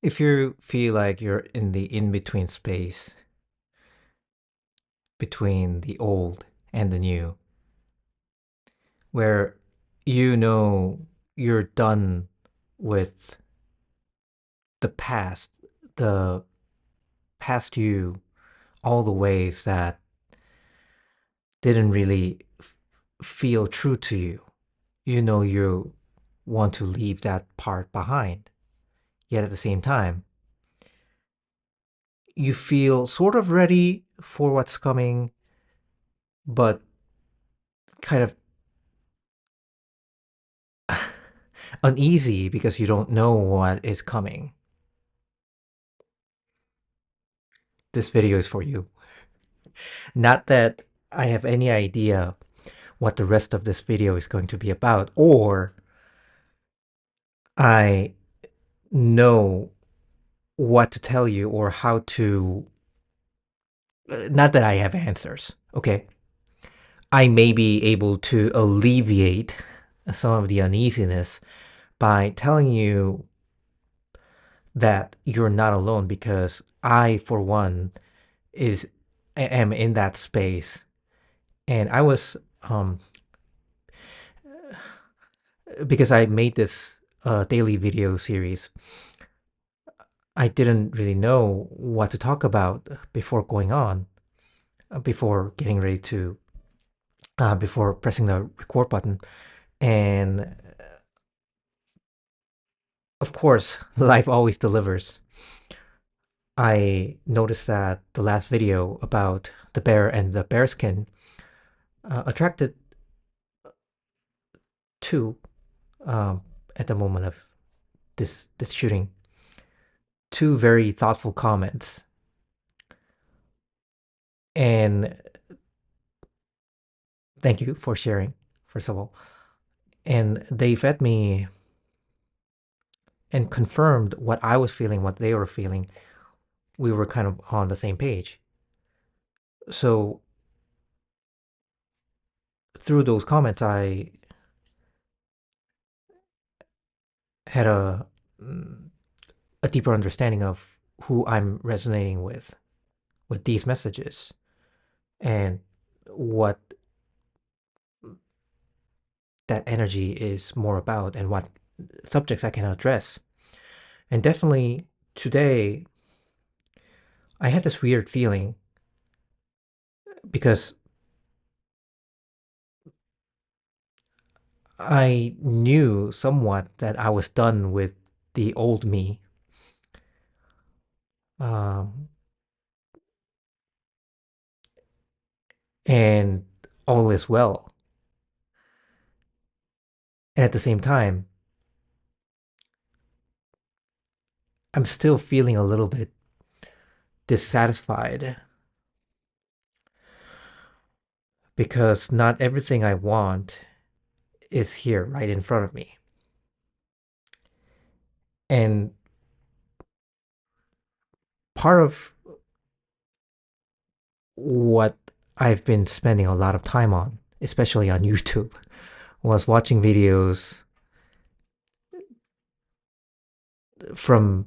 If you feel like you're in the in-between space between the old and the new, where you know you're done with the past, the past you, all the ways that didn't really feel true to you. You know you want to leave that part behind. Yet at the same time, you feel sort of ready for what's coming, but kind of uneasy because you don't know what is coming. This video is for you. Not that I have any idea what the rest of this video is going to be about, or I know what to tell you or how to. Not that I have answers, okay? I may be able to alleviate some of the uneasiness by telling you that you're not alone because I, for one, is am in that space, and I was because I made this daily video series. I didn't really know what to talk about before going on, before getting ready to, before pressing the record button, and of course, life always delivers. I noticed that the last video about the bear and the bearskin attracted two at the moment of this shooting. Two very thoughtful comments, and thank you for sharing. First of all, and they fed me and confirmed what I was feeling, what they were feeling. We were kind of on the same page. So through those comments, I had a deeper understanding of who I'm resonating with these messages and what that energy is more about and what subjects I can address. And definitely today, I had this weird feeling because I knew somewhat that I was done with the old me. Um, and all is well. And at the same time, I'm still feeling a little bit dissatisfied because not everything I want is here right in front of me. And part of what I've been spending a lot of time on, especially on YouTube, was watching videos from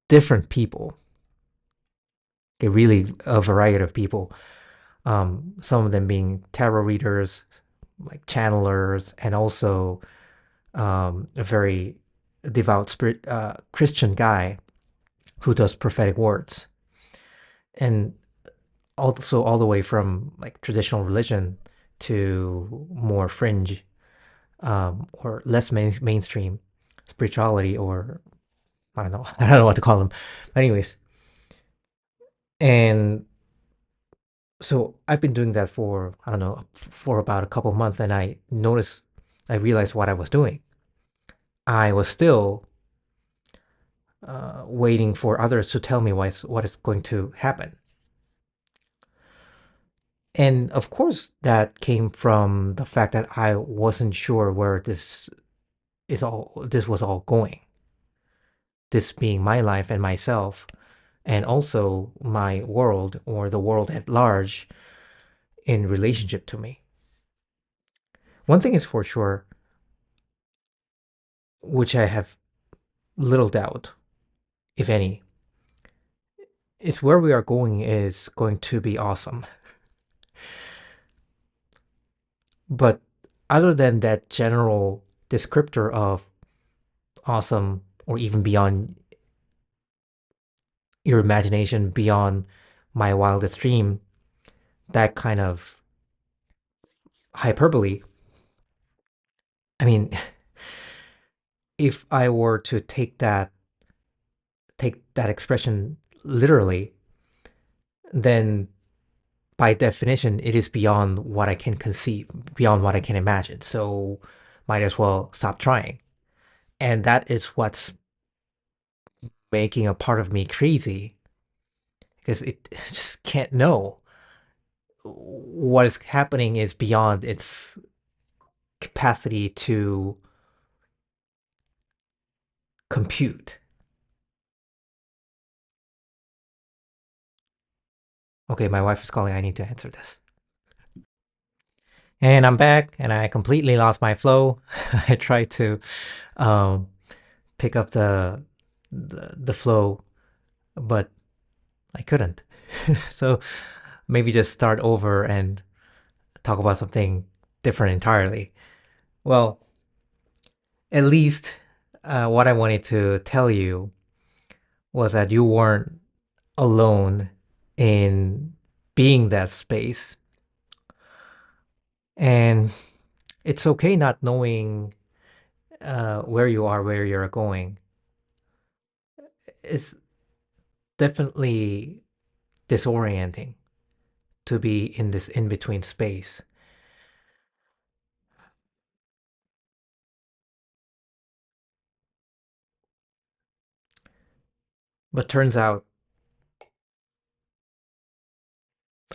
different people. Okay, really a variety of people. Some of them being tarot readers, like channelers, and also a very devout spirit Christian guy who does prophetic words, and also all the way from like traditional religion to more fringe or less mainstream spirituality, or I don't know, I don't know what to call them. But anyways, and so I've been doing that for I don't know for about a couple months, and I realized what I was doing. I was still waiting for others to tell me what is going to happen. And of course, that came from the fact that I wasn't sure where this was all going. This being my life and myself, and also my world or the world at large in relationship to me. One thing is for sure, which I have little doubt, if any, is where we are going is going to be awesome. But other than that general descriptor of awesome or even beyond your imagination, beyond my wildest dream, that kind of hyperbole, I mean, if I were to take that expression literally, then by definition, it is beyond what I can conceive, beyond what I can imagine. So might as well stop trying. And that is what's making a part of me crazy because it just can't know what is happening is beyond its capacity to compute. Okay, my wife is calling. I need to answer this. And I'm back, and I completely lost my flow. I tried to um, pick up the flow, but I couldn't. So maybe just start over and talk about something different entirely. Well, at least what I wanted to tell you was that you weren't alone in being that space. And it's okay not knowing where you are, where you're going. It's definitely disorienting to be in this in between space. But turns out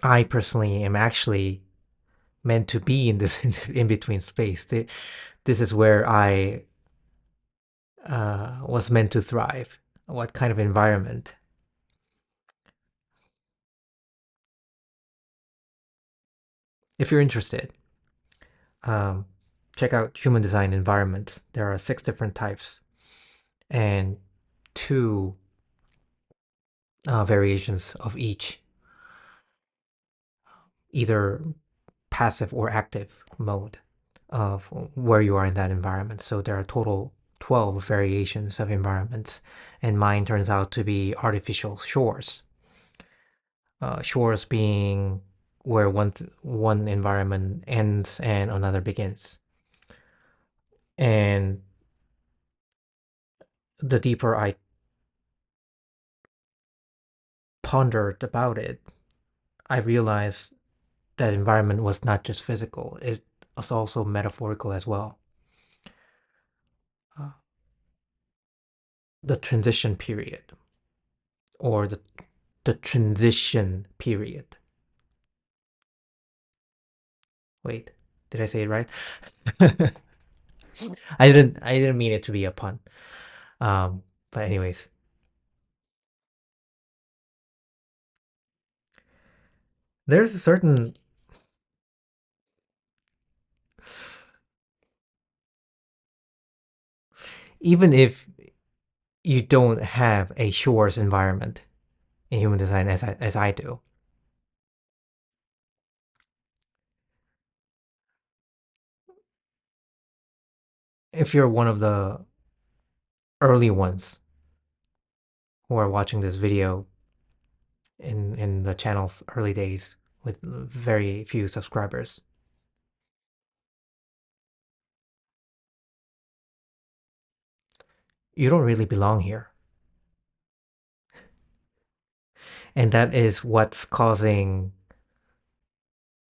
I personally am actually meant to be in this in between space. This is where I was meant to thrive. What kind of environment? If you're interested, um, check out human design environment. There are 6 different types and two variations of each, either passive or active mode of where you are in that environment. So there are total 12 variations of environments, and mine turns out to be artificial shores. Shores being where one environment ends and another begins. And the deeper I pondered about it, I realized that environment was not just physical, it was also metaphorical as well. Uh, the transition period, or the transition period. Wait, did I say it right? I didn't mean it to be a pun. But anyways, there's a certain even if you don't have a shores environment in human design as I do, if you're one of the early ones who are watching this video in the channel's early days with very few subscribers, you don't really belong here. And that is what's causing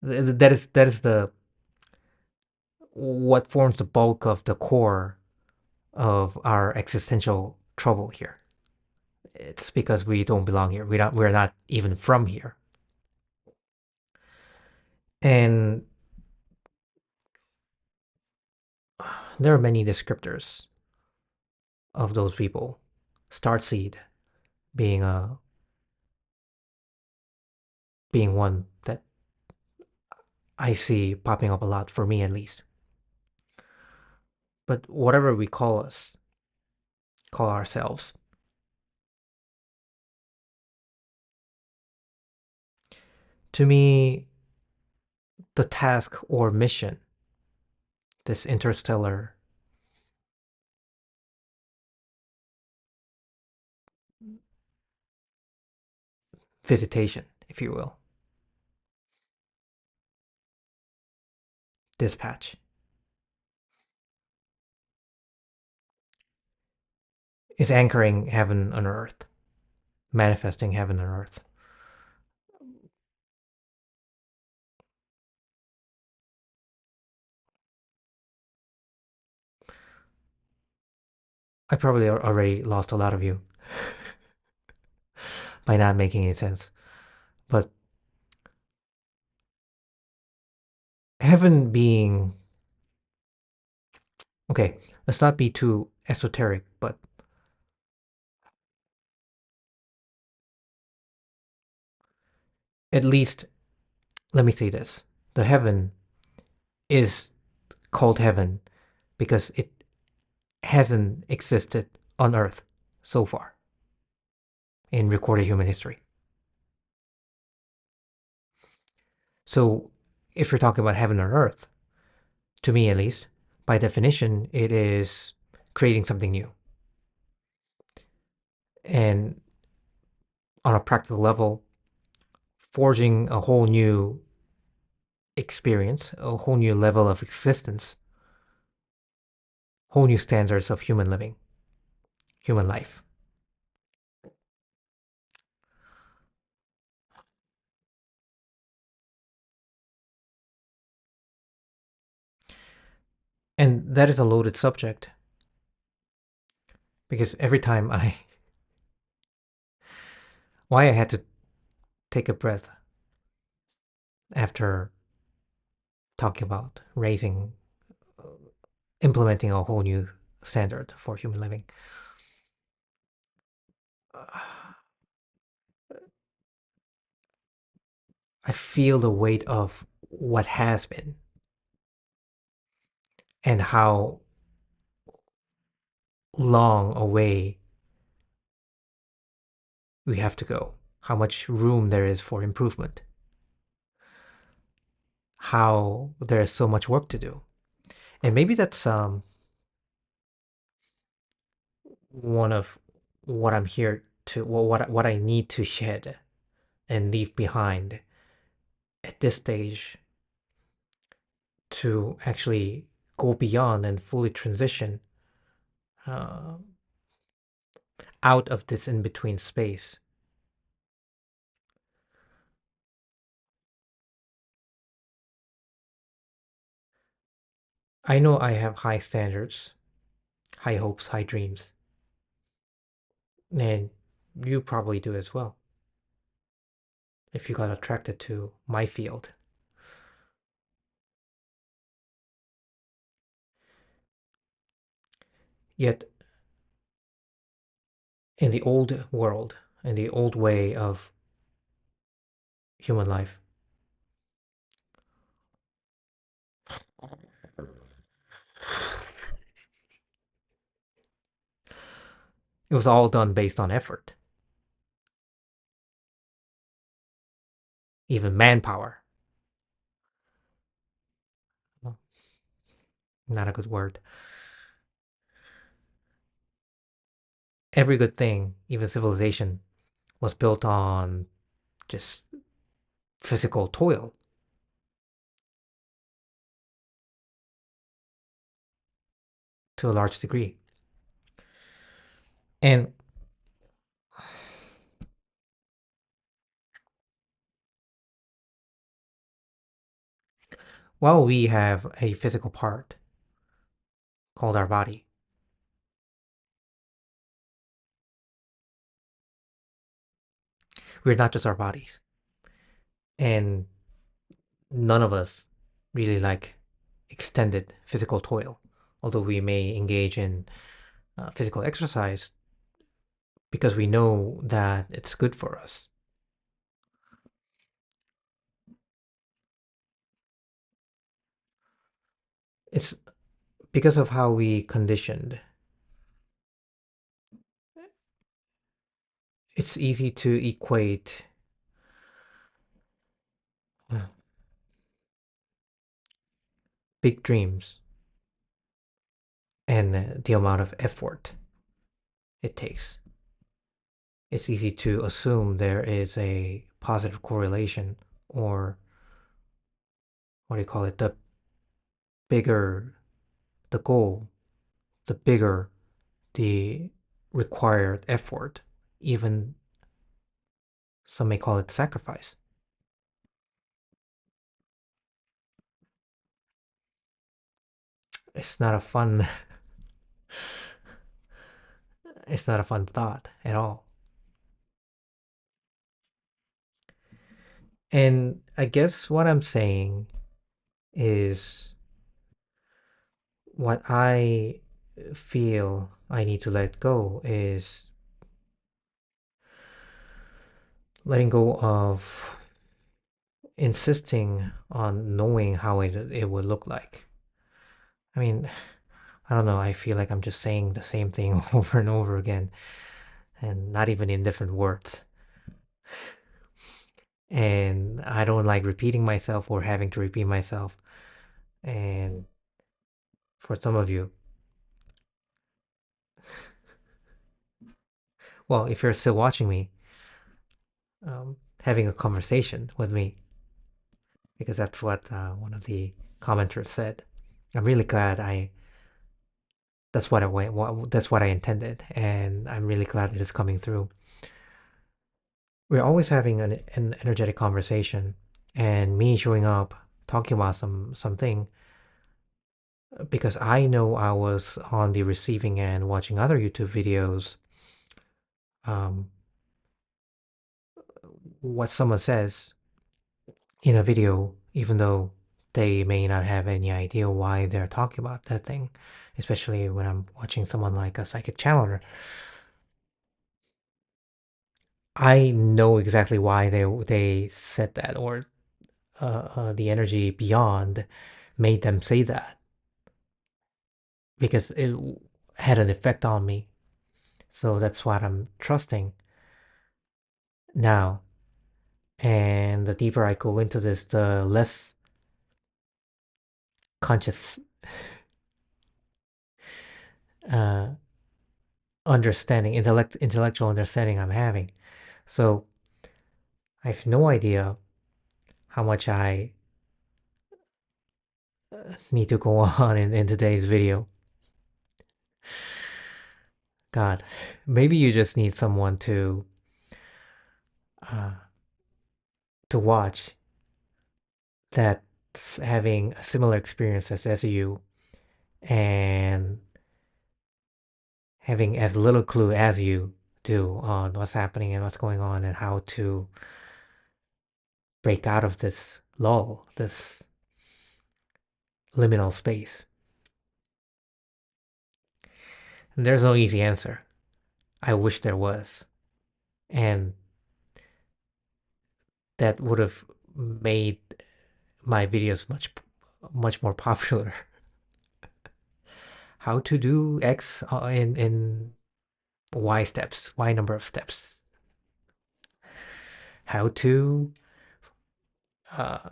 that is the what forms the bulk of the core of our existential trouble here. It's because we don't belong here. We're not even from here. And there are many descriptors of those people. Starseed being a being one that I see popping up a lot for me at least. But whatever we call us, call ourselves. To me, the task or mission, this interstellar visitation, if you will, dispatch, is anchoring heaven on earth, manifesting heaven on earth. I probably already lost a lot of you by not making any sense. But heaven being, okay, let's not be too esoteric, but at least let me say this: the heaven is called heaven because it hasn't existed on earth so far in recorded human history. So if you're talking about heaven on earth, to me at least, by definition, it is creating something new. And on a practical level, forging a whole new experience, a whole new level of existence, whole new standards of human living, human life. And that is a loaded subject because every time why I had to take a breath after talking about implementing a whole new standard for human living. I feel the weight of what has been and how long away we have to go, how much room there is for improvement, how there is so much work to do. And maybe that's one of what I'm here to, well, what I need to shed and leave behind at this stage to actually go beyond and fully transition uh, out of this in between space. I know I have high standards, high hopes, high dreams, and you probably do as well if you got attracted to my field. Yet, in the old world, in the old way of human life, it was all done based on effort, even manpower. Not a good word. Every good thing, even civilization, was built on just physical toil to a large degree. And while we have a physical part called our body, we're not just our bodies. And none of us really like extended physical toil, although we may engage in physical exercise because we know that it's good for us. It's because of how we conditioned it's easy to equate big dreams and the amount of effort it takes. It's easy to assume there is a positive correlation, or what do you call it? The bigger the goal, the bigger the required effort, even some may call it sacrifice. It's not a fun it's not a fun thought at all. And I guess what I'm saying is what I feel I need to let go is letting go of insisting on knowing how it would look like. I mean, I don't know. I feel like I'm just saying the same thing over and over again, and not even in different words. And I don't like repeating myself or having to repeat myself. And for some of you, well, if you're still watching me, having a conversation with me, because that's what one of the commenters said. I'm really glad I. That's what I went. That's what I intended, and I'm really glad it is coming through. We're always having an energetic conversation, and me showing up talking about something because I know I was on the receiving end watching other YouTube videos. Um, what someone says in a video, even though they may not have any idea why they're talking about that thing, especially when I'm watching someone like a psychic channeler. I know exactly why they said that, or the energy beyond made them say that because it had an effect on me. So that's what I'm trusting now. And the deeper I go into this, the less conscious uh, intellectual understanding I'm having. So I have no idea how much I need to go on in today's video. God, maybe you just need someone uh, to watch that's having a similar experiences as you and having as little clue as you do on what's happening and what's going on and how to break out of this lull, this liminal space. And there's no easy answer. I wish there was. And that would have made my videos much more popular. How to do X in Y steps, Y number of steps. How to uh,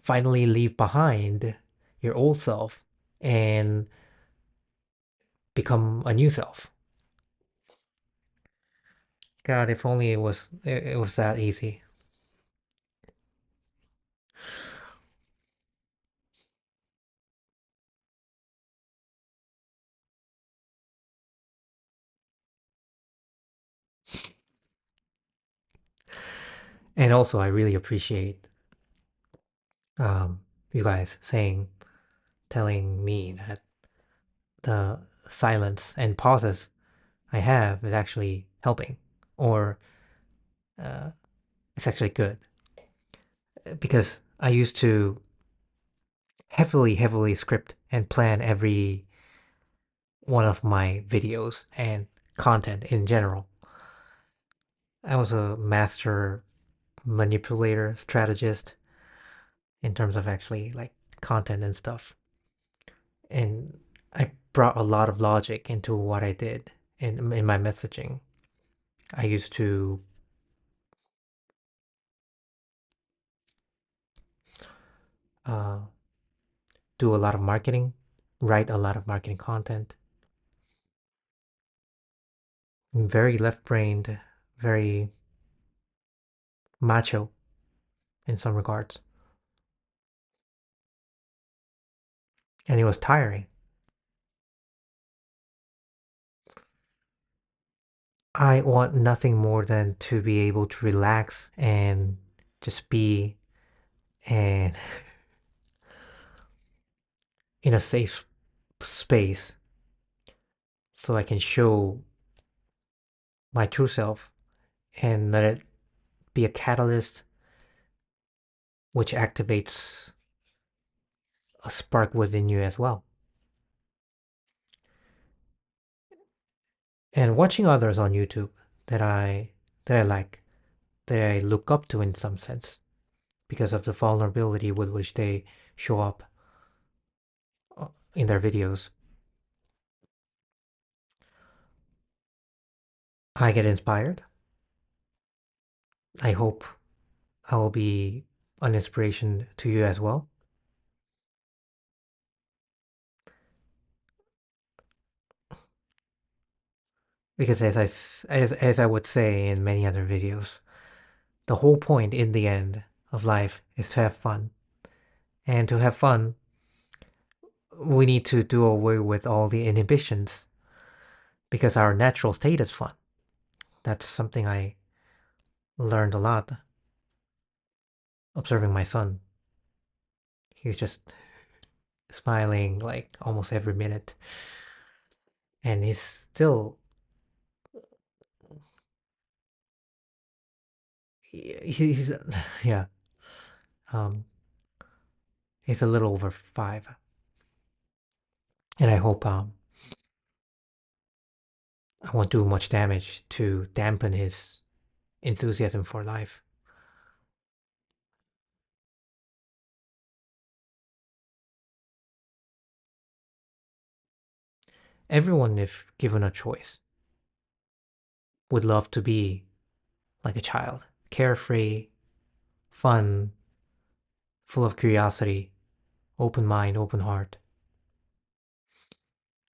finally leave behind your old self and become a new self. God, if only it was that easy. And also, I really appreciate you guys telling me that the silence and pauses I have is actually helping, or uh, it's actually good because I used to heavily script and plan every one of my videos and content in general. I was a master manipulator, strategist in terms of actually like content and stuff. And I brought a lot of logic into what I did in my messaging. I used to uh, do a lot of marketing, write a lot of marketing content. I'm very left-brained, very macho in some regards. And it was tiring. I want nothing more than to be able to relax and just be and in a safe space so I can show my true self and let it be a catalyst which activates a spark within you as well. And watching others on YouTube that I like, that I look up to in some sense because of the vulnerability with which they show up in their videos, I get inspired. I hope I'll be an inspiration to you as well. Because as I would say in many other videos, the whole point in the end of life is to have fun. And to have fun, we need to do away with all the inhibitions because our natural state is fun. That's something I learned a lot observing my son. He's just smiling like almost every minute. And he's still, he's, yeah, um, he's a little over 5. And I hope I won't do much damage to dampen his enthusiasm for life. Everyone, if given a choice, would love to be like a child, carefree, fun, full of curiosity, open mind, open heart.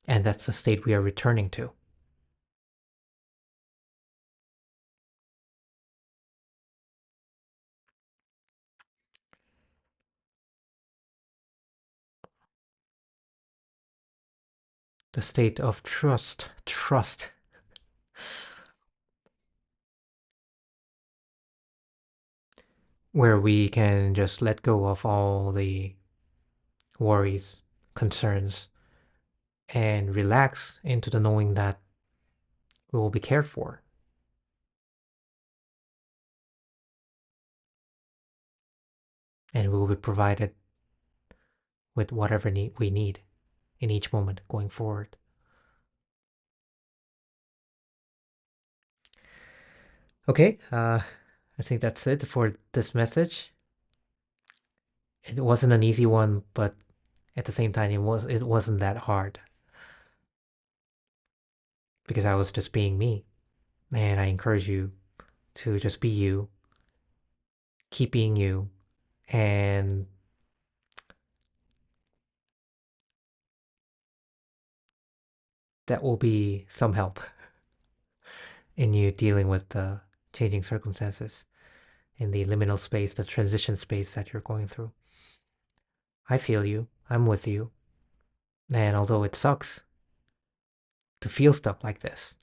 And that's the state we are returning to. The state of trust, where we can just let go of all the worries, concerns, and relax into the knowing that we will be cared for and we will be provided with whatever we need in each moment going forward. Okay, I think that's it for this message. It wasn't an easy one, but at the same time, it wasn't that hard because I was just being me, and I encourage you to just be you, keep being you, and that will be some help in you dealing with the changing circumstances in the liminal space, the transition space that you're going through. I feel you. I'm with you. And although it sucks to feel stuck like this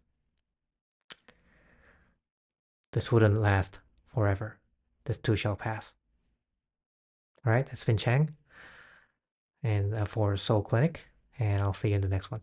wouldn't last forever. This too shall pass. All right, that's been Chang and for Soul Clinic, and I'll see you in the next one.